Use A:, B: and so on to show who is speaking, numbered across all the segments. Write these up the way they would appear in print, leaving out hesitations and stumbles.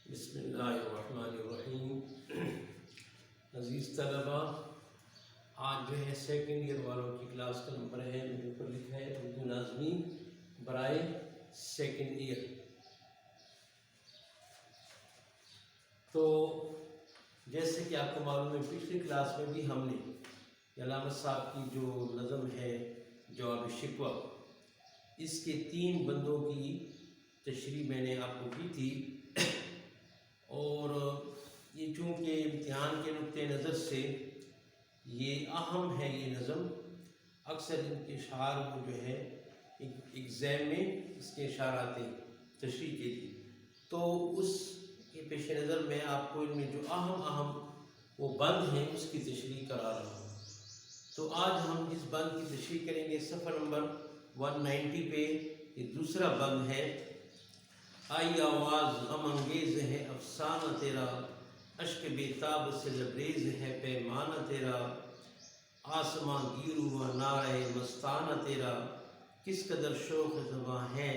A: بسم اللہ الرحمن الرحیم۔ عزیز طلبہ، آج جو ہے سیکنڈ ایئر والوں کی کلاس کا نمبر ہے، میرے اوپر لکھا ہے اردو ناظمی برائے سیکنڈ ایئر۔ تو جیسے کہ آپ کو معلوم ہے پچھلی کلاس میں بھی ہم نے علامہ صاحب کی جو نظم ہے جواب شکوہ، اس کے 3 بندوں کی تشریح میں نے آپ کو کی تھی، اور یہ چونکہ امتحان کے نقطۂ نظر سے یہ اہم ہے، یہ نظم اکثر ان کے اشعار کو جو ہے ایگزام میں اس کے اشعار آتے ہیں تشریح کے لیے، تو اس کے پیش نظر میں آپ کو ان میں جو اہم وہ بند ہیں اس کی تشریح کرا رہا ہوں۔ تو آج ہم جس بند کی تشریح کریں گے صفحہ نمبر 190 پہ، یہ دوسرا بند ہے۔ آئی آواز غم انگیز ہے افسانہ تیرا، اشک بیتاب سے لبریز ہے پیمانہ تیرا، آسماں گیر ہوا نعرہ مستانہ تیرا، کس قدر شوق زباں ہے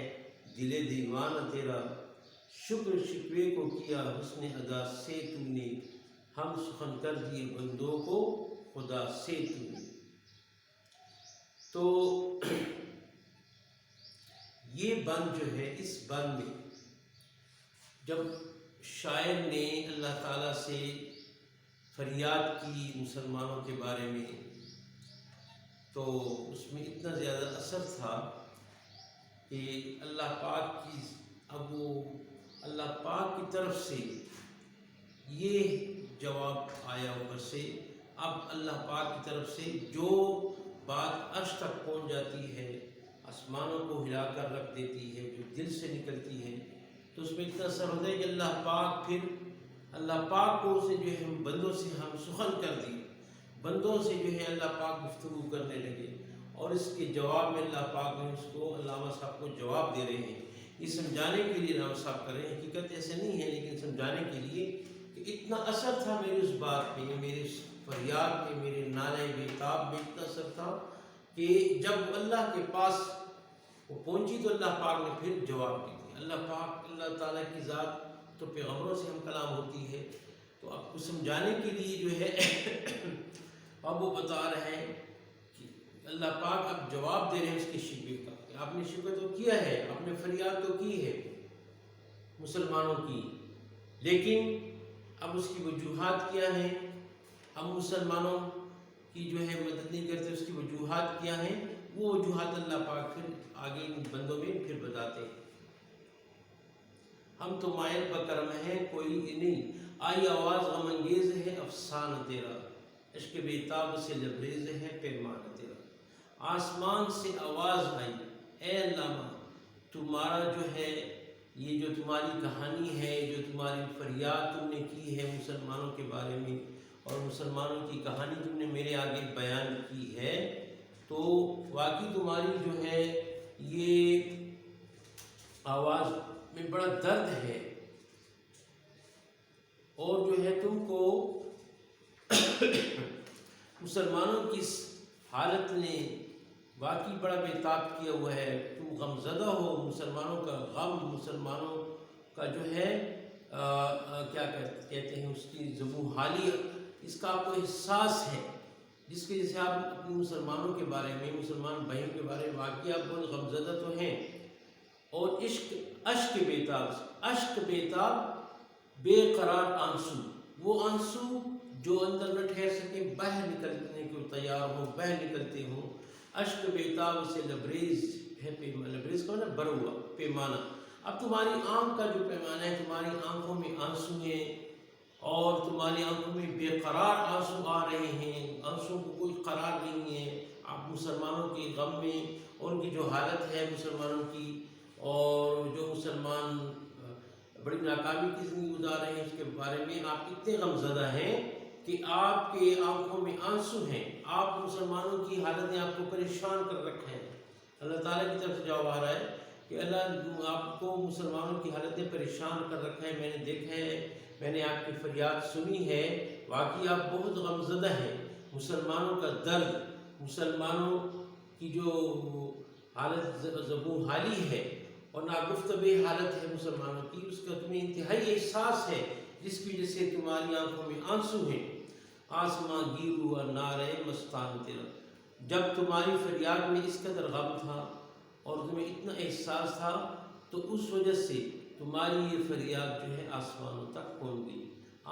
A: دل دیوانہ تیرا، شکر شکوے کو کیا حسن ادا سے تو نے، ہم سخن کر دیے بندوں کو خدا سے تو نے۔ تو یہ بند جو ہے، اس بند میں جب شاعر نے اللہ تعالیٰ سے فریاد کی مسلمانوں کے بارے میں، تو اس میں اتنا زیادہ اثر تھا کہ اللہ پاک کی طرف سے یہ جواب آیا اوپر سے۔ اب اللہ پاک کی طرف سے جو بات عرش تک پہنچ جاتی ہے، آسمانوں کو ہلا کر رکھ دیتی ہے، جو دل سے نکلتی ہے، تو اس میں اتنا اثر ہوتا ہے کہ اللہ پاک کو سے جو ہے بندوں سے ہم سخن کر دی، بندوں سے جو ہے اللہ پاک گفتگو کرنے لگے، اور اس کے جواب میں اللہ پاک نے اس کو علامہ صاحب کو جواب دے رہے ہیں۔ یہ سمجھانے کے لیے علامہ صاحب کر رہے ہیں، حقیقت ایسے نہیں ہے، لیکن سمجھانے کے لیے کہ اتنا اثر تھا میری اس بات میں، میرے فریاد میں، میرے نعرہ بیتاب میں اتنا اثر تھا کہ جب اللہ کے پاس وہ پہنچی تو اللہ پاک نے پھر جواب دی۔ اللہ تعالیٰ کی ذات تو پیغمبروں سے ہم کلام ہوتی ہے، تو آپ کو سمجھانے کے لیے جو ہے اب وہ بتا رہے ہیں کہ اللہ پاک اب جواب دے رہے ہیں اس کے شکوے کا، کہ آپ نے شکوہ تو کیا ہے، آپ نے فریاد تو کی ہے مسلمانوں کی، لیکن اب اس کی وجوہات کیا ہیں؟ ہم مسلمانوں کی جو ہے مدد نہیں کرتے، اس کی وجوہات کیا ہیں؟ وہ وجوہات اللہ پاک پھر آگے ان بندوں میں پھر بتاتے ہیں۔ ہم تو مائل بکرم ہیں کوئی نہیں، آئی آواز غم انگیز ہے افسانہ تیرا، عشق بیتاب سے لبریز ہے پیمانہ تیرا۔ آسمان سے آواز آئی، اے علامہ تمہارا جو ہے یہ جو تمہاری کہانی ہے، جو تمہاری فریاد تم نے کی ہے مسلمانوں کے بارے میں، اور مسلمانوں کی کہانی تم نے میرے آگے بیان کی ہے، تو واقعی تمہاری جو ہے یہ آواز میں بڑا درد ہے، اور جو ہے تم کو مسلمانوں کی اس حالت نے واقعی بڑا بیتاب کیا ہوا ہے، تم غم زدہ ہو، مسلمانوں کا غم، مسلمانوں کا جو ہے کیا کہتے ہیں اس کی زبوں حالی، اس کا آپ کو احساس ہے، جس کی وجہ سے آپ اپنے مسلمانوں کے بارے میں، مسلمان بھائیوں کے بارے میں واقعی آپ بہت غم زدہ تو ہیں۔ اور اشک بیتاب بے قرار آنسو، وہ آنسو جو اندر نہ ٹھہر سکے، باہر نکلنے کو تیار ہوں، باہر نکلتے ہوں۔ اشک بیتاب سے لبریز ہے لبریز کا مطلب بھرا ہوا پیمانہ، اب تمہاری آنکھ کا جو پیمانہ ہے، تمہاری آنکھوں میں آنسو ہیں، اور تمہاری آنکھوں میں بے قرار آنسو آ رہے ہیں، آنسو کو کوئی قرار نہیں ہے، آپ مسلمانوں کے غم میں، اور ان کی جو حالت ہے مسلمانوں کی، اور جو مسلمان بڑی ناکامی کی زندگی گزار رہے ہیں اس کے بارے میں آپ اتنے غم زدہ ہیں کہ آپ کے آنکھوں میں آنسو ہیں، آپ مسلمانوں کی حالت نے آپ کو پریشان کر رکھا ہے۔ اللہ تعالیٰ کی طرف سے جواب آ رہا ہے کہ اللہ آپ کو مسلمانوں کی حالت نے پریشان کر رکھا ہے، میں نے دیکھا ہے، میں نے آپ کی فریاد سنی ہے، واقعی آپ بہت غم زدہ ہیں۔ مسلمانوں کا درد، مسلمانوں کی جو حالت زبوں حالی ہے، اور ناگفتگو حالت ہے مسلمانوں کی، اس کا تمہیں انتہائی احساس ہے، جس کی وجہ سے تمہاری آنکھوں میں آنسو ہیں۔ آسماں گیر ہوا نعرے مستان تیرا، جب تمہاری فریاد میں اس قدر غم تھا اور تمہیں اتنا احساس تھا تو اس وجہ سے تمہاری یہ فریاد جو ہے آسمانوں تک پہنچ گئی۔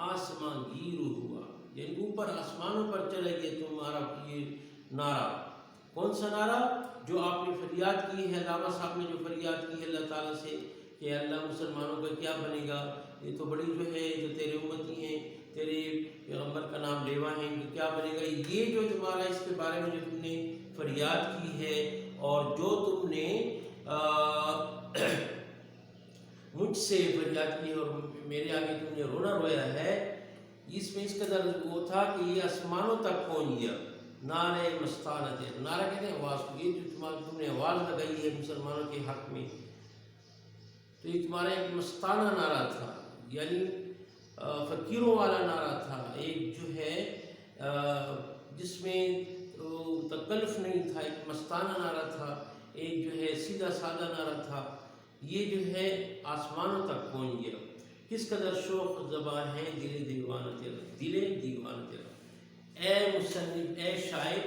A: آسمان گیر ہوا یعنی اوپر آسمانوں پر چلا گیا تمہارا یہ نعرہ۔ کون سا نعرہ؟ جو آپ نے فریاد کی ہے، علامہ صاحب نے جو فریاد کی ہے اللہ تعالیٰ سے کہ اللہ مسلمانوں کا کیا بنے گا، یہ تو بڑی جو ہے جو تیرے امتی ہیں، تیرے پیغمبر کا نام لیوا ہے، ان کو کیا بنے گا، یہ جو تمہارا اس کے بارے میں جو تم نے فریاد کی ہے اور جو تم نے مجھ سے فریاد کی ہے اور میرے آگے تم نے رونا رویا ہے، اس میں اس قدر وہ تھا کہ یہ آسمانوں تک پہنچ گیا۔ نعرے مستانت، نعرہ کہتے ہیں آواز کو، یہ جو تم نے آواز لگائی ہے مسلمانوں کے حق میں، تو یہ تمہارا ایک مستانہ نعرہ تھا، یعنی فقیروں والا نعرہ تھا، ایک جو ہے جس میں تکلف نہیں تھا، ایک مستانہ نعرہ تھا، ایک جو ہے سیدھا سادہ نعرہ تھا، یہ جو ہے آسمانوں تک پہنچ گیا۔ کس قدر شوق زباں ہے دل دیوانہ تیرا، دل دیوانہ تیرا، اے مصنف، اے شاعر،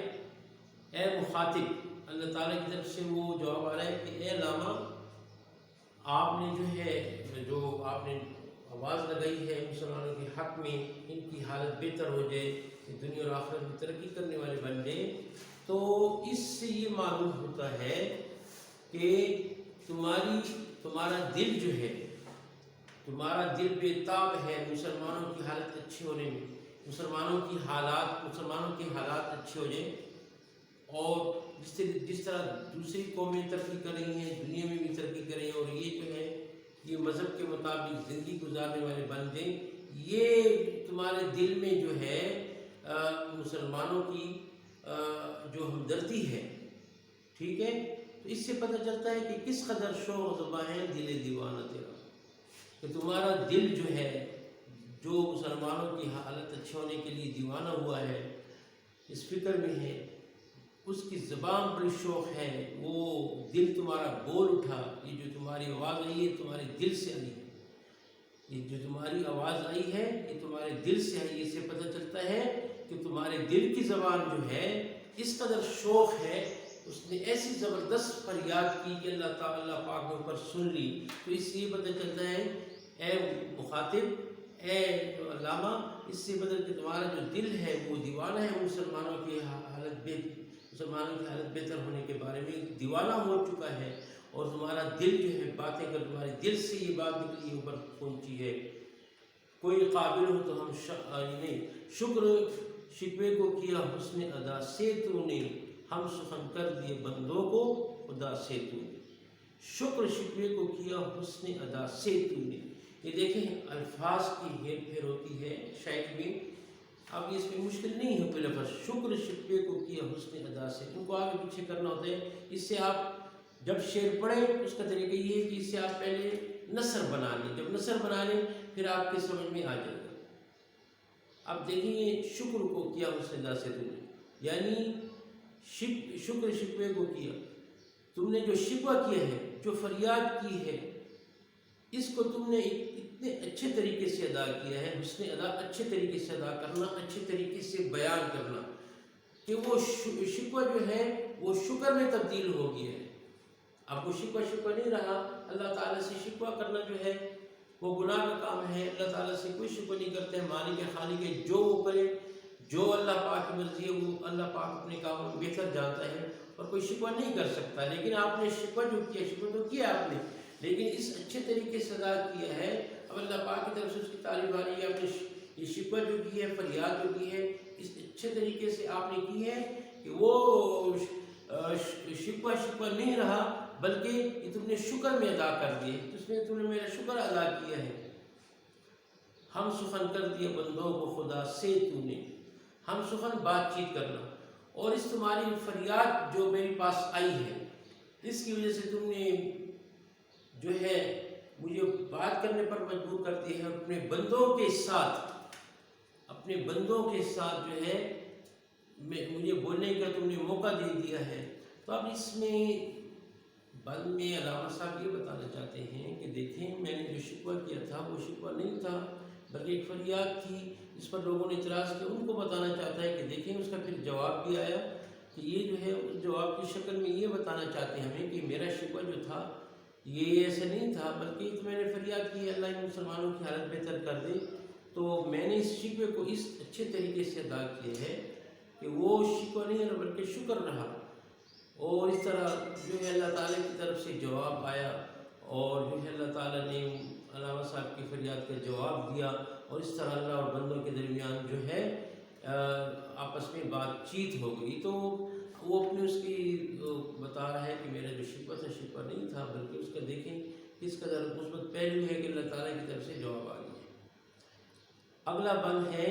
A: اے مخاطب، اللہ تعالیٰ کی طرف سے وہ جواب آ رہا ہے کہ اے علامہ، آپ نے جو ہے جو آپ نے آواز لگائی ہے مسلمانوں کے حق میں، ان کی حالت بہتر ہو جائے، کہ دنیا اور آخرت میں ترقی کرنے والے بن جائیں، تو اس سے یہ معلوم ہوتا ہے کہ تمہارا دل جو ہے، تمہارا دل بے تاب ہے مسلمانوں کی حالت اچھی ہونے میں، مسلمانوں کی حالات اچھے ہو جائیں، اور جس طرح دوسری قومیں ترقی کر رہی ہیں، دنیا میں بھی ترقی کر رہی ہیں، اور یہ جو ہے یہ مذہب کے مطابق زندگی گزارنے والے بن جائیں، یہ تمہارے دل میں جو ہے مسلمانوں کی جو ہمدردی ہے، ٹھیک ہے، تو اس سے پتہ چلتا ہے کہ کس قدر شوق زباں ہے دل دیوانہ تیرا، کہ تمہارا دل جو ہے جو مسلمانوں کی حالت اچھے ہونے کے لیے دیوانہ ہوا ہے، اس فکر میں ہے، اس کی زبان بڑی شوق ہے، وہ دل تمہارا بول اٹھا، یہ جو تمہاری آواز آئی ہے تمہارے دل سے آئی ہے، یہ جو تمہاری آواز آئی ہے یہ تمہارے دل سے آئی ہے، اس سے پتہ چلتا ہے کہ تمہارے دل کی زبان جو ہے اس قدر شوق ہے، اس نے ایسی زبردست فریاد کی کہ اللہ تعالیٰ پاک نے اوپر سن لی، تو اس سے یہ پتہ چلتا ہے اے مخاطب، اے علامہ، اس سے بدل کہ تمہارا جو دل ہے وہ دیوانہ ہے مسلمانوں کی حالت بہتر ہونے کے بارے میں دیوانہ ہو چکا ہے، اور تمہارا دل جو ہے باتیں کر، تمہارے دل سے یہ بات نکلی ہے، اوپر پہنچی ہے۔ کوئی قابل ہو تو ہم شکر شکوے کو کیا حسن ادا سے تو نے، ہم سخن کر دیے بندوں کو خدا سے تو نے، شکر شکوے کو کیا حسن ادا سے تو نے۔ یہ دیکھیں الفاظ کی ہیر پھیر ہوتی ہے شاعری میں، اب اس میں مشکل نہیں ہے کوئی لفظ، شکر شکوے کو کیا حسن ادا سے، ان کو آگے پیچھے کرنا ہوتا ہے، اس سے آپ جب شعر پڑھیں اس کا طریقہ یہ ہے کہ اس سے آپ پہلے نثر بنا لیں، جب نثر بنا لیں پھر آپ کے سمجھ میں آ جائے گا۔ اب دیکھیں شکر کو کیا حسن ادا سے تم نے، یعنی شکر شکوے کو کیا، تم نے جو شکوہ کیا ہے، جو فریاد کی ہے، اس کو تم نے اتنے اچھے طریقے سے ادا کیا ہے، حسن ادا اچھے طریقے سے ادا کرنا، اچھے طریقے سے بیان کرنا، کہ وہ شکوہ جو ہے وہ شکر میں تبدیل ہو گیا ہے۔ اب وہ شکوہ نہیں رہا، اللہ تعالیٰ سے شکوہ کرنا جو ہے وہ گناہ کا کام ہے، اللہ تعالیٰ سے کوئی شکوہ نہیں کرتے ہیں، مالک خالق ہے، جو وہ کرے، جو اللہ پاک کی مرضی ہے وہ اللہ پاک اپنے کاموں میں بہتر جانتا ہے، اور کوئی شکوہ نہیں کر سکتا، لیکن آپ نے شکوہ جو کیا، شکوہ تو کیا آپ نے، لیکن اس اچھے طریقے سے ادا کیا ہے، اب اللہ پاک کی طرف سے اس کی تعریف آ رہی ہے، آپ نے یہ شکوہ جو کی ہے، فریاد جو کی ہے، اس اچھے طریقے سے آپ نے کی ہے کہ وہ شکوہ نہیں رہا، بلکہ یہ تم نے شکر میں ادا کر دیے، اس میں تم نے میرا شکر ادا کیا ہے۔ ہم سخن کر دیے بندوں کو خدا سے تو نے، ہم سخن بات چیت کرنا، اور اس تمہاری فریاد جو میرے پاس آئی ہے، اس کی وجہ سے تم نے جو ہے مجھے بات کرنے پر مجبور کر دی ہے، اپنے بندوں کے ساتھ جو ہے مجھے بولنے کا تم نے موقع دے دیا ہے، تو اب اس میں بعد میں علامہ صاحب یہ بتانا چاہتے ہیں کہ دیکھیں میں نے جو شکوہ کیا تھا وہ شکوہ نہیں تھا بلکہ ایک فریاد تھی جس پر لوگوں نے اعتراض کیا. ان کو بتانا چاہتا ہے کہ دیکھیں اس کا پھر جواب بھی آیا کہ یہ جو ہے اس جواب کی شکل میں یہ بتانا چاہتے ہیں ہمیں کہ میرا شکوہ جو تھا یہ ایسے نہیں تھا بلکہ تو میں نے فریاد کی اللہ ان مسلمانوں کی حالت بہتر کر دے. تو میں نے اس شکوے کو اس اچھے طریقے سے ادا کیا ہے کہ وہ شکوہ نہیں رہا بلکہ شکر رہا. اور اس طرح جو ہے اللہ تعالیٰ کی طرف سے جواب آیا اور جو ہے اللہ تعالیٰ نے علامہ صاحب کی فریاد کا جواب دیا اور اس طرح اللہ اور بندوں کے درمیان جو ہے آپس میں بات چیت ہو گئی. تو وہ اپنے اس کی بتا رہا ہے کہ میرا جو شکوہ تھا شکوہ نہیں تھا بلکہ اس کا دیکھیں کس قدر مثبت پہلو ہے کہ اللہ تعالیٰ کی طرف سے جواب آ گیا. اگلا بند ہے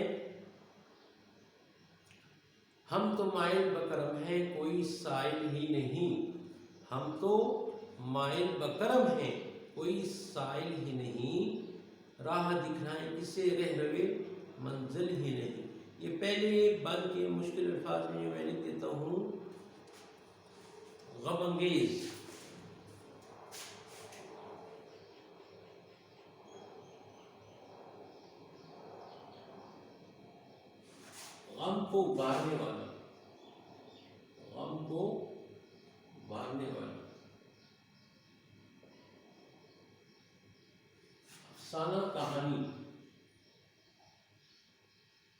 A: ہم تو مائل بکرم ہیں کوئی سائل ہی نہیں. ہم تو مائل بکرم ہیں کوئی سائل ہی نہیں. راہ دکھائیں کسے رہ روے منزل ہی نہیں. یہ پہلے بند کے مشکل الفاظ میں میں لکھ دیتا ہوں غم انگیز. غم کو بارنے والا، غم کو بارنے والا. افسانہ کہانی،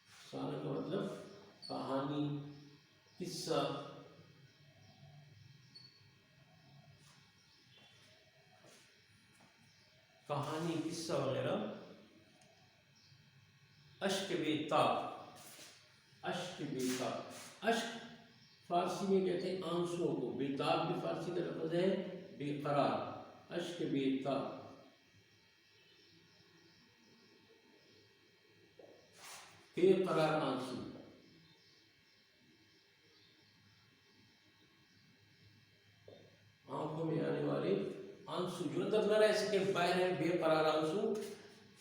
A: افسانہ کا مطلب کہانی، قصہ. کہانی، قصہ وغیرہ. اشک بے تاب، اشک بے تاب. اشک فارسی میں کہتے ہیں آنسوؤں کو. بے تاب بھی فارسی کا لفظ ہے، بے قرار. اشک بے تاب، بے قرار آنسو. آنکھوں میں آنے والے آنسو جو اندر نہ رہ سکے، باہر ہیں بے قرار آنسو.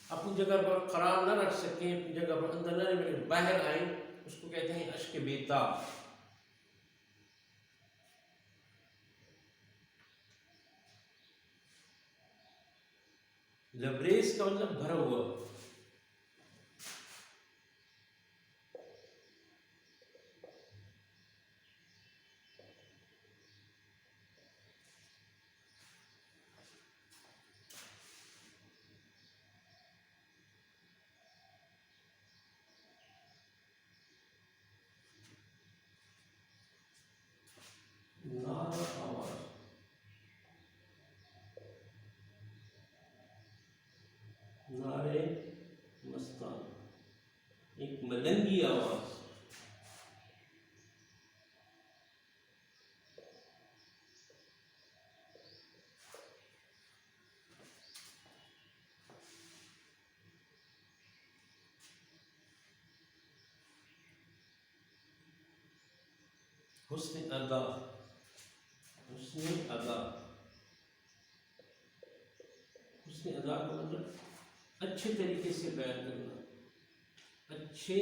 A: اپنی جگہ پر قرار نہ رکھ سکیں، اپنی جگہ پر اندر نہ رہیں، باہر آئیں، اس کو کہتے ہیں اشک بے تاب. لبریز کا مطلب بھرا ہوا. نارا آواز، نارے مستان، ایک ملنگی آواز. حسن ادا، حسن ادا. حسن ادا کا مطلب اچھے طریقے سے بیان کرنا، اچھے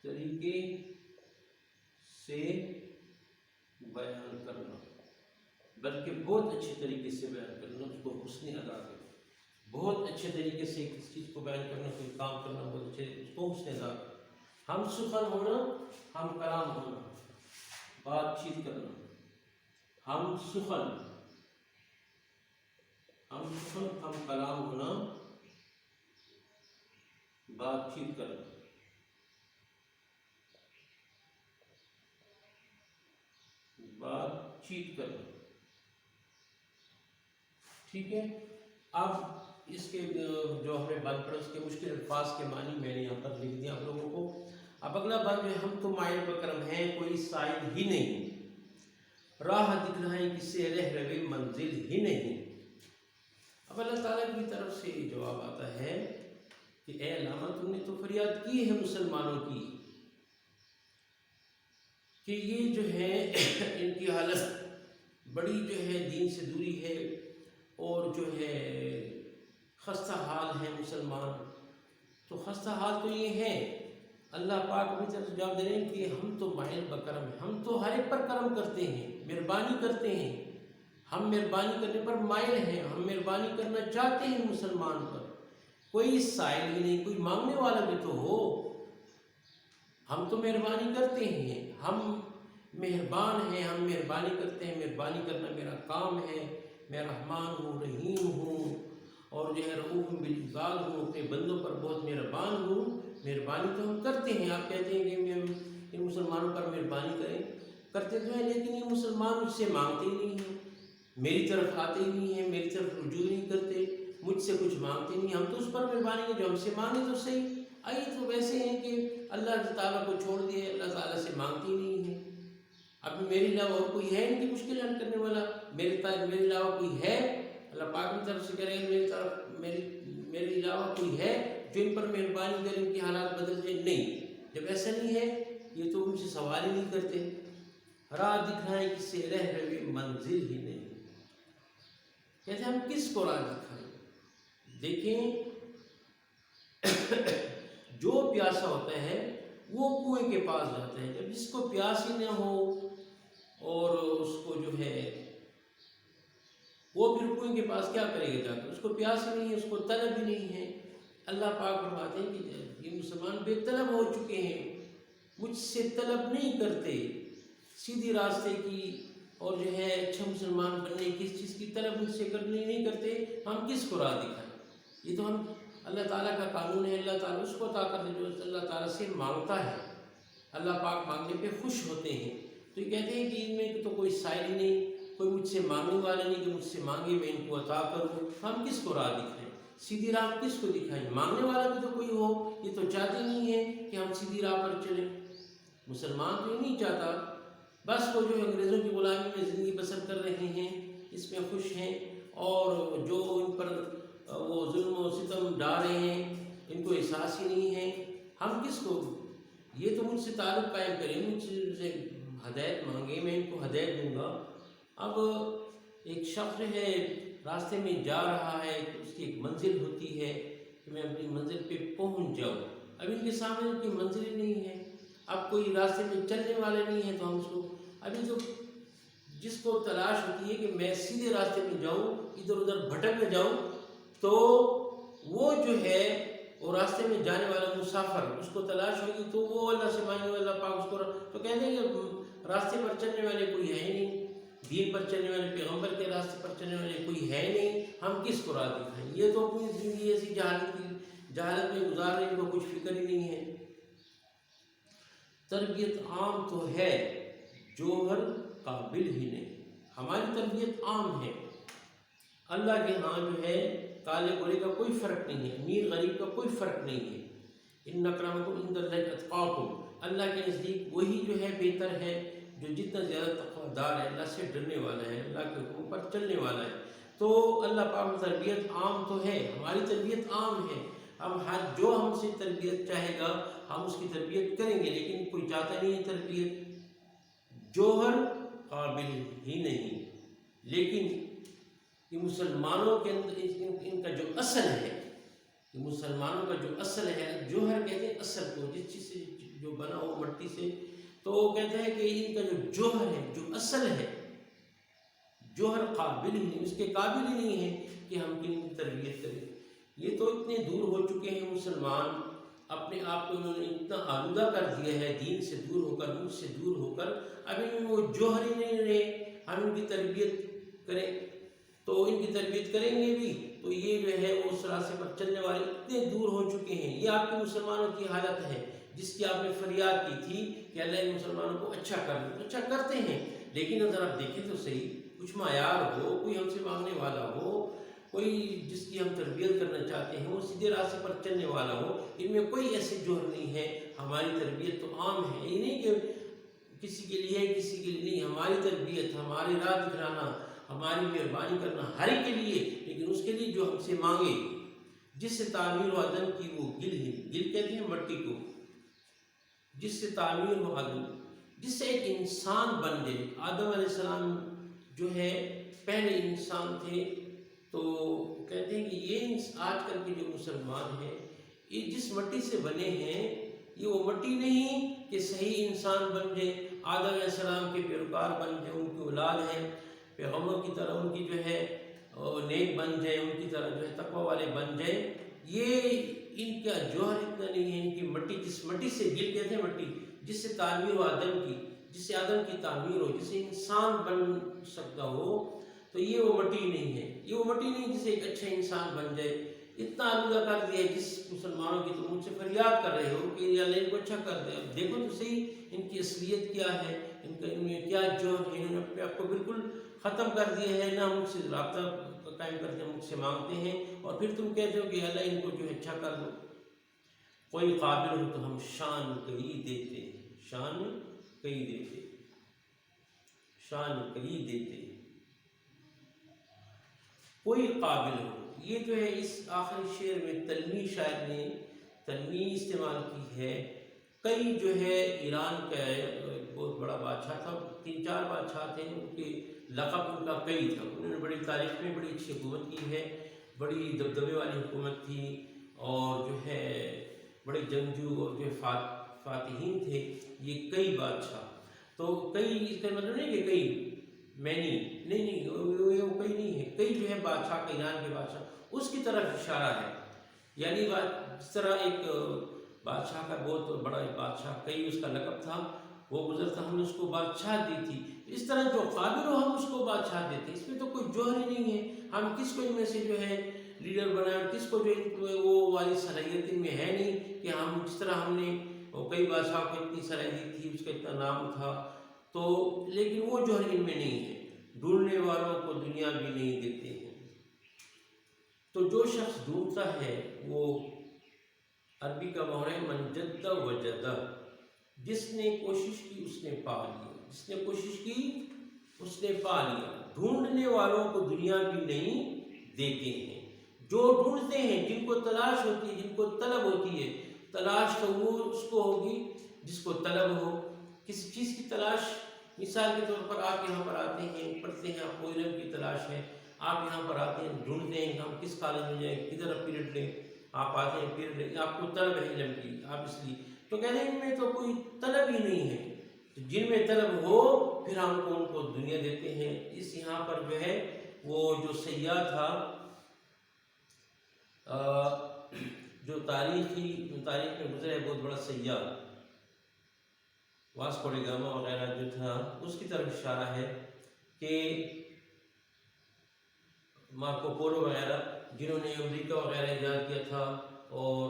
A: طریقے سے بیان کرنا، بلکہ بہت اچھے طریقے سے بیان کرنا. اس کو حسن ادا کرنا. بہت اچھے طریقے سے کسی چیز کو بیان کرنا، کوئی کام کرنا بہت اچھے، اس کو حسن ادا کرنا. ہم سخن ہونا، ہم کلام ہونا، بات چیت کرنا. ہم سخن، ہم سخن، ہم کلام ہونا، بات چیت کرنا. بات چیت کرنا. ٹھیک ہے. اب اس کے جو ہمیں بات پڑا اس کے مشکل الفاظ کے معنی میں نے یہاں پر لکھ دیا آپ لوگوں کو. اب اگلا بات جو ہے ہم تو مائل بکرم ہیں کوئی سائل ہی نہیں. راہ دکھائیں کسے رہ روے منزل ہی نہیں. اب اللہ تعالیٰ کی طرف سے جواب آتا ہے کہ اے علامہ تم نے تو فریاد کی ہے مسلمانوں کی کہ یہ جو ہے ان کی حالت بڑی جو ہے دین سے دوری ہے اور جو ہے خستہ حال ہے مسلمان. تو خستہ حال تو یہ ہے. اللہ پاک اپنی طرف سے جواب دے رہے ہیں کہ ہم تو مائل بکرم ہیں، ہم تو ہر ایک پر کرم کرتے ہیں. مہربانی کرتے ہیں، ہم مہربانی کرنے پر مائل ہیں، ہم مہربانی کرنا چاہتے ہیں مسلمان پر۔ کوئی سائل ہی نہیں، کوئی مانگنے والا بھی تو ہو۔ ہم تو مہربانی کرتے ہیں، ہم مہربان ہیں، ہم مہربانی کرتے ہیں، مہربانی کرنا میرا کام ہے۔ میں رحمان ہوں، رحیم ہوں، اور جو ہے رؤوف بالعباد ہوں، اپنے بندوں پر بہت مہربان ہوں۔ مہربانی تو ہم کرتے ہیں۔ آپ کہتے ہیں کہ ہم ان مسلمانوں پر مہربانی کریں، کرتے تو ہیں، لیکن یہ مسلمان مجھ سے مانگتے ہی نہیں ہیں، میری طرف آتے ہی نہیں ہیں، میری طرف رجوع نہیں کرتے، مجھ سے کچھ مانگتے نہیں۔ ہم تو اس پر مہربانی ہے جو ہم سے مانگے تو صحیح۔ آئیے تو ویسے ہیں کہ اللہ تعالیٰ کو چھوڑ دیے، اللہ تعالیٰ سے مانگتے ہی نہیں ہیں۔ اب میرے علاوہ اور کوئی ہے ان کی مشکل حل کرنے والا؟ میرے علاوہ کوئی ہے؟ اللہ پاک کی طرف سے کرے میرے علاوہ کوئی ہے جو ان پر مہربانی کرے، ان کی حالات بدل جائے؟ نہیں۔ جب ایسا نہیں ہے، یہ تو مجھ سے سوال ہی نہیں کرتے۔ راہ دکھائیں کس سے رہ رہے منزل ہی نہیں۔ کہتے ہیں ہم کس کو راہ دکھائیں؟ دیکھیں، جو پیاسا ہوتا ہے وہ کنویں کے پاس جاتا ہے۔ جب جس کو پیاس ہی نہ ہو اور اس کو جو ہے وہ پھر کنویں کے پاس کیا کرے گا جا کر؟ اس کو پیاس ہی نہیں ہے، اس کو طلب ہی نہیں ہے۔ اللہ پاک فرماتے ہیں کہ یہ مسلمان بے طلب ہو چکے ہیں، مجھ سے طلب نہیں کرتے سیدھی راستے کی، اور جو ہے اچھا مسلمان بننے کس چیز کی طلب مجھ سے نہیں کرتے۔ ہم کس کو راہ دکھائیں؟ یہ تو ہم اللہ تعالیٰ کا قانون ہے، اللہ تعالیٰ اس کو عطا کر دے جو اللہ تعالیٰ سے مانگتا ہے۔ اللہ پاک مانگنے پہ خوش ہوتے ہیں۔ تو یہ کہتے ہیں کہ ان میں تو کوئی سائل ہی نہیں، کوئی مجھ سے مانگنے والا نہیں کہ مجھ سے مانگے میں ان کو عطا کروں۔ ہم کس کو راہ دکھائیں؟ سیدھی راہ کس کو دکھائیں؟ مانگنے والا بھی تو کوئی ہو۔ یہ تو چاہتے نہیں ہیں کہ ہم سیدھی راہ پر چلیں۔ مسلمان تو یہ نہیں چاہتا، بس وہ جو انگریزوں کی غلامی میں زندگی بسر کر رہے ہیں، اس میں خوش ہیں، اور جو ان پر وہ ظلم و ستم ڈال رہے ہیں ان کو احساس ہی نہیں ہے۔ ہم کس کو؟ یہ تو مجھ سے تعلق قائم کریں، مجھ سے ہدایت مانگے، میں ان کو ہدایت دوں گا۔ اب ایک شخص جو ہے راستے میں جا رہا ہے، اس کی ایک منزل ہوتی ہے کہ میں اپنی منزل پہ پہنچ جاؤں۔ اب ان کے سامنے ان کی منزل ہی نہیں ہے، اب کوئی راستے میں چلنے والے نہیں ہیں، تو ہم اس کو ابھی تو جس کو تلاش ہوتی ہے کہ میں سیدھے راستے میں جاؤں، ادھر ادھر بھٹک نہ جاؤں، تو وہ جو ہے وہ راستے میں جانے والا مسافر، اس کو تلاش ہوگی تو وہ اللہ سے مانگے، اللہ پاک اس کو تو کہتے ہیں کہ راستے پر چلنے والے کوئی ہے ہی نہیں، دین پر چلنے والے، پیغمبر کے راستے پر چلنے والے کوئی ہے نہیں، ہم کس کو راہ دکھائیں؟ یہ تو اپنی زندگی ایسی جہالت میں گزار رہے ہیں، ان کو کچھ فکر ہی نہیں ہے۔ تربیت عام تو ہے، جوہر قابل ہی نہیں۔ ہماری تربیت عام ہے، اللہ کے ہاں جو ہے کالے گورے کا کوئی فرق نہیں ہے، امیر غریب کا کوئی فرق نہیں ہے۔ ان اکرمکم عند اللہ اتقاکم، اللہ کے نزدیک وہی جو ہے بہتر ہے جو جتنا زیادہ تقویٰ دار ہے، اللہ سے ڈرنے والا ہے، اللہ کے حکم پر چلنے والا ہے۔ تو اللہ پاک تربیت عام تو ہے، ہماری تربیت عام ہے۔ اب جو ہم سے تربیت چاہے گا ہم اس کی تربیت کریں گے، لیکن کوئی چاہتا نہیں ہے تربیت، جوہر قابل ہی نہیں۔ لیکن یہ مسلمانوں کے اندر ان کا جو اصل ہے، یہ مسلمانوں کا جو اصل ہے، جوہر کہتے ہیں اصل کو، جس چیز سے جو بنا ہو مٹی سے، تو وہ کہتے ہیں کہ ان کا جو جوہر ہے، جو اصل ہے، جوہر قابل ہی نہیں، اس کے قابل ہی نہیں ہے کہ ہم ان کی تربیت کریں۔ یہ تو اتنے دور ہو چکے ہیں مسلمان، اپنے آپ کو انہوں نے اتنا آلودہ کر دیا ہے دین سے دور ہو کر، مجھ سے دور ہو کر، اب ان میں وہ جوہر ہی نہیں رہے۔ ہم ان کی تربیت کریں تو ان کی تربیت کریں گے بھی تو یہ جو ہے وہ اس راستے پر چلنے والے اتنے دور ہو چکے ہیں۔ یہ آپ کے مسلمانوں کی حالت ہے جس کی آپ نے فریاد کی تھی کہ اللہ ان مسلمانوں کو اچھا کر دے، اچھا کرتے ہیں، لیکن اگر آپ دیکھیں تو صحیح، کچھ معیار ہو، کوئی ہم سے مانگنے والا ہو، کوئی جس کی ہم تربیت کرنا چاہتے ہیں وہ سیدھے راستے پر چلنے والا ہو، ان میں کوئی ایسے جوہر نہیں ہے۔ ہماری تربیت تو عام ہے، یہ نہیں کہ کسی کے لیے ہے کسی کے لیے نہیں، ہماری تربیت، ہماری راہ دکھلانا، ہماری مہربانی کرنا ہر ایک کے لیے، لیکن اس کے لیے جو ہم سے مانگے، جس سے تعمیر و عدم کی وہ گل کہتے ہیں مٹی کو، جس سے تعمیر و عدم، جس سے ایک انسان بن جائے۔ آدم علیہ السلام جو ہے پہلے انسان تھے، تو کہتے ہیں کہ یہ آج کل کے جو مسلمان ہیں یہ جس مٹی سے بنے ہیں یہ وہ مٹی نہیں کہ صحیح انسان بن جائے، آدم علیہ السلام کے پیروکار بن جائے، ان کی اولاد ہیں، پیغمبر کی طرح ان کی جو ہے نیک بن جائے، ان کی طرح جو ہے تقوی والے بن جائے، یہ ان کا جوہر اتنا نہیں ہے۔ ان کی مٹی، جس مٹی سے دل کہتے ہیں مٹی، جس سے تعمیر ہو آدم کی، جس سے آدم کی تعمیر ہو، جس سے انسان بن سکتا ہو، تو یہ وہ مٹی نہیں ہے، یہ وہ مٹی نہیں جس سے ایک اچھا انسان بن جائے۔ اتنا آلودہ کر دیا ہے جس مسلمانوں کی، تو مجھ سے فریاد کر رہے ہو کہ اللہ ان کو اچھا کر دے۔ اب دیکھو تو صحیح ان کی اصلیت کیا ہے، ان میں کیا جوہر ہے، انہوں نے اپنے آپ کو بالکل ختم کر دیا ہے، نہ مجھ سے رابطہ قائم کرتے ہیں، مجھ سے مانگتے ہیں، اور پھر تم کہتے ہو کہ اللہ ان کو جو ہے اچھا کر دو۔ کوئی قابل ہو تو ہم شان کئی دیتے ہیں، شان کئی دیتے، شان کئی دیتے، کوئی قابل ہو۔ یہ جو ہے اس آخری شعر میں تلمی شاعر نے تلمی استعمال کی ہے۔ کئی جو ہے ایران کا بہت بڑا بادشاہ تھا، 3-4 بادشاہ تھے، ان کے لقب ان کا کئی تھا، انہوں نے بڑی تاریخ میں بڑی اچھی حکومت کی ہے، بڑی دبدبے والی حکومت تھی، اور جو ہے بڑے جنگجو اور جو فاتحین تھے یہ کئی بادشاہ۔ تو کئی اس کا مطلب نہیں کہ کئی مینی، نہیں وہ کئی نہیں ہے، کئی جو ہے بادشاہ، ایران کے بادشاہ، اس کی طرف اشارہ ہے، یعنی جس طرح ایک بادشاہ کا بہت بڑا ایک بادشاہ، کئی اس کا لقب تھا، وہ گزرتا، ہم نے اس کو بادشاہ دی تھی، اس طرح جو قابل ہو ہم اس کو بادشاہ دیتے، اس میں تو کوئی جوہر ہی نہیں ہے، ہم کس کو ان میں سے جو ہے لیڈر بنائے، اور کس کو جو وہ والی صلاحیت ان میں ہے نہیں کہ ہم جس طرح ہم نے کئی بادشاہ کو اتنی صلاحیت تھی، اس کا اتنا نام تھا، تو لیکن وہ جوہر ان میں نہیں ہے، ڈھونڈنے والوں کو دنیا بھی نہیں دیتے ہیں۔ تو جو شخص ڈھونڈتا ہے وہ عربی کا محور ہے من جد وجد، جس نے کوشش کی اس نے پا لیا، جس نے کوشش کی اس نے پا لیا۔ ڈھونڈنے والوں کو دنیا بھی نہیں دیتے ہیں، جو ڈھونڈتے ہیں، جن کو تلاش ہوتی ہے، جن کو طلب ہوتی ہے، تلاش تو وہ اس کو ہوگی جس کو طلب ہو، کسی چیز کی تلاش۔ مثال کے طور پر آپ یہاں پر آتے ہیں، پڑھتے ہیں، آپ کو علم کی تلاش ہے، آپ یہاں پر آتے ہیں، ڈھونڈتے ہیں ہم کس کالج میں جائیں، کدھر پیریڈ لیں، آپ آتے ہیں پیریڈ لیں، آپ کو طلب ہے علم کی، آپ اس لیے تو کہتے ہیں ان میں تو کوئی طلب ہی نہیں ہے، جن میں طلب ہو پھر ہم ان کو دنیا دیتے ہیں۔ اس یہاں پر جو ہے وہ جو سیاح تھا، جو تاریخ میں گزرا ہے، بہت بڑا سیاح واسکو ڈی گاما وغیرہ جو تھا، اس کی طرف اشارہ ہے کہ مارکو پولو وغیرہ جنہوں نے امریکہ وغیرہ ایجاد کیا تھا، اور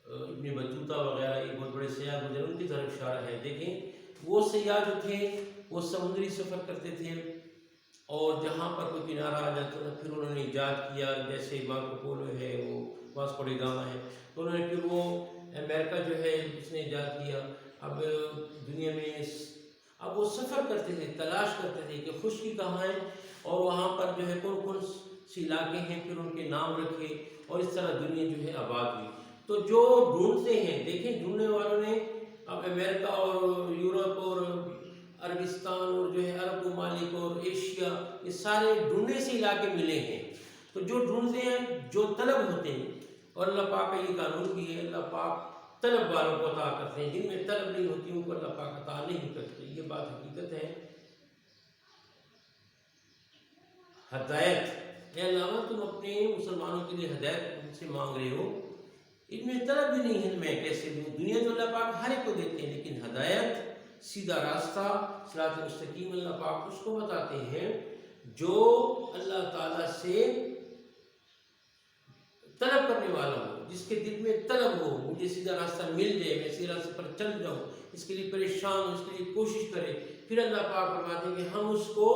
A: ابن بطوطہ وغیرہ، یہ بہت بڑے سیاح گزرے، ان کی طرف اشارہ ہے۔ دیکھیں وہ سیاح جو تھے وہ سمندری سفر کرتے تھے، اور جہاں پر کوئی کنارہ آ جاتا تھا پھر انہوں نے ایجاد کیا، جیسے مارکو پولو ہے، وہ واسکو ڈی گاما ہے، تو انہوں نے پھر وہ امریکہ جو ہے اس نے ایجاد کیا۔ اب دنیا میں اب وہ سفر کرتے تھے، تلاش کرتے تھے کہ خشکی کہاں ہے، اور وہاں پر جو ہے کون کون سی علاقے ہیں، پھر ان کے نام رکھے، اور اس طرح دنیا جو ہے آباد ہوئی۔ تو جو ڈھونڈتے ہیں، دیکھیں ڈھونڈنے والوں نے اب امریکہ اور یورپ اور عربستان اور جو ہے عرب ممالک اور ایشیا، یہ سارے ڈھونڈنے سے علاقے ملے ہیں۔ تو جو ڈھونڈتے ہیں، جو طلب ہوتے ہیں، اور اللہ پاک کا یہ قانون بھی ہے، اللہ پاک طلب والوں کو عطا کرتے ہیں، جن میں طلب نہیں ہوتی ان کو اللہ پاک عطا نہیں کرتے، یہ بات حقیقت ہے۔ ہدایت، اے اللہ تم اپنے مسلمانوں کے لیے ہدایت ان سے مانگ رہے ہو، ان میں طلب بھی نہیں ہے، میں کیسے دوں؟ دنیا تو اللہ پاک ہر ایک کو دیتے ہیں، لیکن ہدایت، سیدھا راستہ، صراط مستقیم، اللہ پاک اس کو بتاتے ہیں جو اللہ تعالیٰ سے طلب کرنے والا ہو، جس کے دل میں طلب ہو، مجھے سیدھا راستہ مل جائے، میں سیدھا راستے پر چل جاؤں، اس کے لیے پریشان ہوں، اس کے لیے کوشش کرے، پھر اللہ پاک فرماتے ہیں کہ ہم اس کو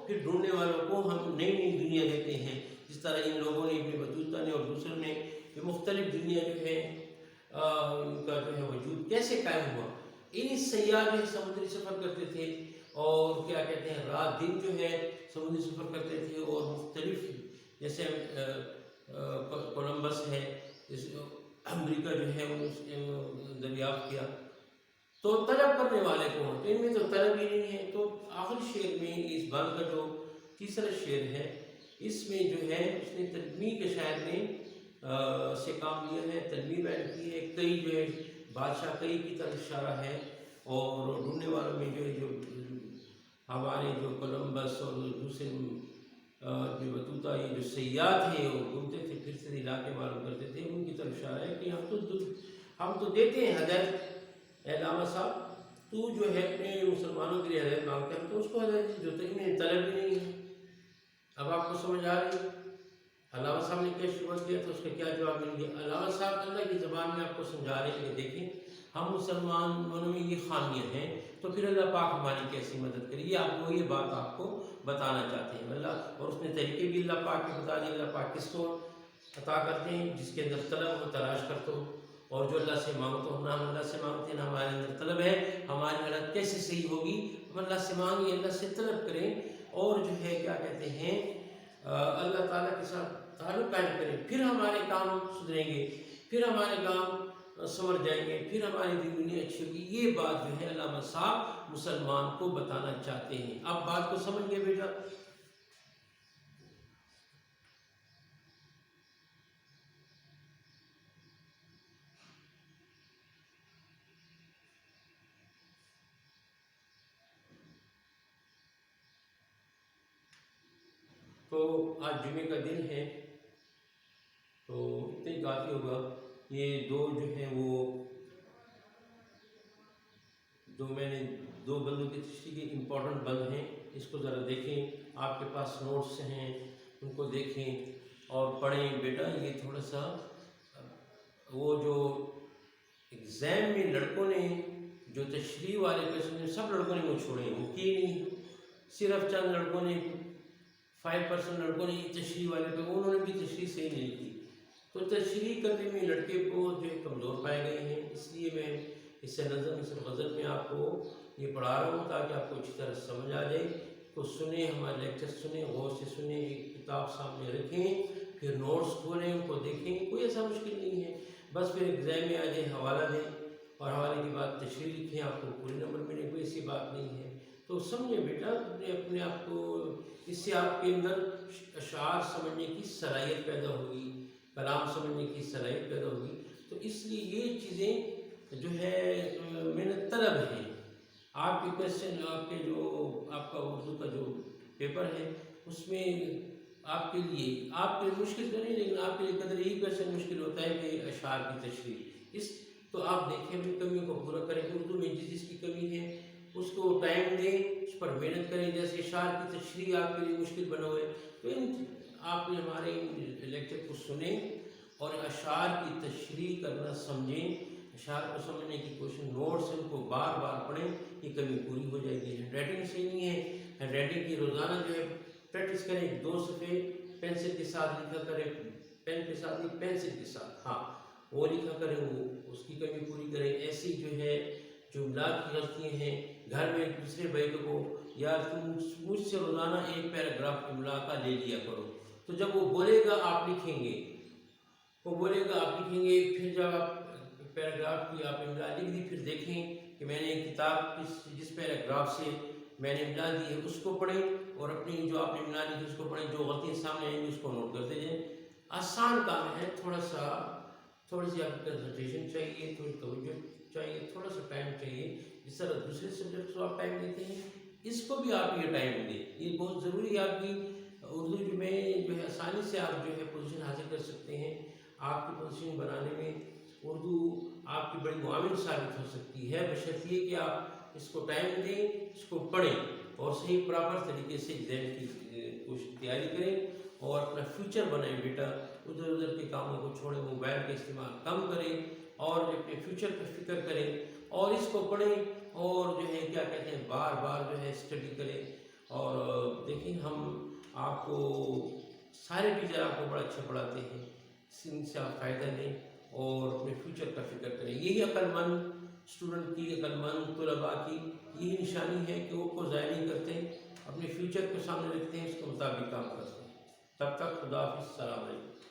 A: پھر ڈھونڈنے والوں کو ہم نئی نئی دنیا دیتے ہیں، جس طرح ان لوگوں نے، ابن بطوطہ نے اور دوسروں نے، کہ مختلف دنیا جو ہے ان کا جو ہے وجود کیسے قائم ہوا۔ ان سیاح جو ہے سمندری سفر کرتے تھے، اور کیا کہتے ہیں رات دن جو ہے سمندری سفر کرتے تھے، اور مختلف جیسے کولمبس ہے، امریکہ جو ہے دریافت کیا، تو طلب کرنے والے کو تو ان میں تو طلب ہی نہیں ہے۔ تو آخری شعر میں اس باب کا جو تیسرا شعر ہے، اس میں جو ہے اس نے تلمی کے شاعر نے سے کام لیا ہے، تنویر بیان کی ہے، کئی جو ہے بادشاہ کئی کی طرف اشارہ ہے، اور ڈھونڈنے والوں میں جو ہے جو ہمارے جو کولمبس اور دوسرے جو بطوطہ یہ جو سیاح تھے وہ گھومتے تھے پھرتے تھے علاقے معلوم کرتے تھے، ان کی طرف اشارہ ہے کہ ہم تو دیتے ہیں ہدایت، اے علامہ صاحب تو جو ہے اپنے مسلمانوں کے لیے ہدایت مانگتے ہیں، ہم تو اس کو ہدایت جو انہیں طلب بھی نہیں ہے۔ اب آپ کو سمجھ آ رہی ہے علامہ صاحب نے کیا شروع کیا تو اس کا کیا جواب مل گیا؟ علامہ صاحب اللہ کی زبان میں آپ کو سمجھا رہے ہیں کہ دیکھیں ہم مسلمانوں میں یہ خامیاں ہیں تو پھر اللہ پاک ہماری کیسی مدد کرے، یہ آپ کو یہ بات آپ کو بتانا چاہتے ہیں اللہ، اور اس نے طریقے بھی اللہ پاک کے بتا دیے، اللہ پاک کس کو عطا کرتے ہیں جس کے اندر طلب ہو تلاش کرتے ہو، اور جو اللہ سے مانگتے ہو، نہ ہم اللہ سے مانگتے ہیں نہ ہمارے اندر طلب ہے، ہماری حالت کیسے صحیح ہوگی؟ ہم اللہ سے مانگیں، اللہ سے طلب کریں، اور جو ہے کیا کہتے ہیں اللہ تعالیٰ کے ساتھ تعلق قائم کریں، پھر ہمارے کام سدھریں گے، پھر ہمارے کام سمجھ جائیں گے، پھر ہماری زندگی اچھی ہوگی۔ یہ بات جو ہے علامہ صاحب مسلمان کو بتانا چاہتے ہیں۔ اب بات کو سمجھ گئے بیٹا؟ تو آج جمعے کا دن ہے تو اتنا ہی کافی ہوگا۔ یہ دو جو ہیں وہ جو میں نے دو بندوں کی تشریح کے امپورٹنٹ بند ہیں، اس کو ذرا دیکھیں، آپ کے پاس نوٹس ہیں ان کو دیکھیں اور پڑھیں بیٹا۔ یہ تھوڑا سا وہ جو ایگزام میں لڑکوں نے جو تشریح والے کویشچن سب لڑکوں نے وہ چھوڑے ہیں، وہ کی نہیں، صرف چند لڑکوں نے 5% لڑکوں نے یہ تشریح والے پہ انہوں نے بھی تشریح صحیح نہیں کی، تو تشریح کرنے میں لڑکے کو جو ہے کمزور پائے گئے ہیں، اس لیے میں اس سے نظم اس غزل میں آپ کو یہ پڑھا رہا ہوں تاکہ آپ کو اچھی طرح سمجھ آ جائے۔ تو سنیں، ہمارے لیکچر سنیں، غور سے سنیں، ایک کتاب سامنے رکھیں، پھر نوٹس کھولیں، ان کو دیکھیں، کوئی ایسا مشکل نہیں ہے، بس پھر ایگزام میں آ جائے حوالہ دیں اور حوالے کے بعد تشریح لکھیں، آپ کو پورے نمبر ملیں، کوئی ایسی بات نہیں ہے۔ تو سمجھیں بیٹا، اپنے آپ کو، اس سے آپ کے اندر اشعار سمجھنے کی صلاحیت پیدا ہوگی، کلام سمجھنے کی صلاحیت پیدا ہوگی، تو اس لیے یہ چیزیں جو ہے محنت طلب ہے۔ آپ کے کویشچن، آپ کے جو آپ کا اردو کا جو پیپر ہے اس میں آپ کے لیے مشکل تو نہیں، لیکن آپ کے لیے قدر یہی کویشچن مشکل ہوتا ہے کہ اشعار کی تشریح، تو آپ دیکھیں اپنی کمیوں کو پورا کریں، اردو میں جس کی کمی ہے اس کو ٹائم دیں، اس پر محنت کریں، جیسے اشعار کی تشریح آپ کے لیے مشکل بنا ہوئے تو آپ نے ہمارے لیکچر کو سنیں اور اشعار کی تشریح کرنا سمجھیں، اشعار کو سمجھنے کی کوشش، نوٹس ان کو بار بار پڑھیں، یہ کمی پوری ہو جائے گی۔ ہینڈ رائٹنگ صحیح نہیں ہے، ہینڈ رائٹنگ کی روزانہ جو ہے پریکٹس کریں، 2 صفحے پینسل کے ساتھ لکھا کریں، پین کے ساتھ نہیں پینسل کے ساتھ، ہاں وہ لکھا کریں، وہ اس کی کمی پوری کریں۔ ایسی جو ہے جملات کی غلطیاں ہیں، گھر میں ایک دوسرے بھائی کو یار تم مجھ سے روزانہ ایک پیراگراف املا کا لے لیا کرو، تو جب وہ بولے گا آپ لکھیں گے، وہ بولے گا آپ لکھیں گے، پھر جب آپ پیراگراف کی آپ املا لکھ دی، پھر دیکھیں کہ میں نے کتاب جس پیراگراف سے میں نے املا دی ہے اس کو پڑھیں اور اپنی جو آپ نے املا دی اس کو پڑھیں، جو غلطیاں سامنے آئیں گی اس کو نوٹ کرتے جائیں۔ آسان کام ہے، تھوڑی سی آپ کو کنسنٹریشن چاہیے، تھوڑی توجہ چاہیے، تھوڑا سا ٹائم چاہیے، جس طرح دوسرے سبجیکٹس کو آپ ٹائم دیتے ہیں اس کو بھی آپ یہ ٹائم دیں، یہ بہت ضروری ہے۔ آپ کی اردو میں جو ہے آسانی سے آپ جو ہے پوزیشن حاصل کر سکتے ہیں، آپ کی پوزیشن بنانے میں اردو آپ کی بڑی معاون ثابت ہو سکتی ہے، بشرط یہ کہ آپ اس کو ٹائم دیں، اس کو پڑھیں اور صحیح پراپر طریقے سے ایگزام کی تیاری کریں اور اپنا فیوچر بنائیں بیٹا، ادھر کے کاموں کو چھوڑیں، موبائل کا استعمال کم کریں اور اپنے فیوچر پر فکر کریں اور اس کو پڑھیں اور جو ہے کیا کہتے ہیں بار بار جو ہے اسٹڈی کریں۔ اور دیکھیں ہم آپ کو سارے ٹیچر آپ کو بڑا اچھا پڑھاتے ہیں، ان سے آپ فائدہ لیں اور اپنے فیوچر کا فکر کریں۔ یہی عقل مند اسٹوڈنٹ کی، عقل مند طلباء کی یہی نشانی ہے کہ وہ کو ضائع نہیں کرتے، اپنے فیوچر کو سامنے رکھتے ہیں، اس کے مطابق کام کرتے ہیں۔ تب تک خدا حافظ، السلام علیکم۔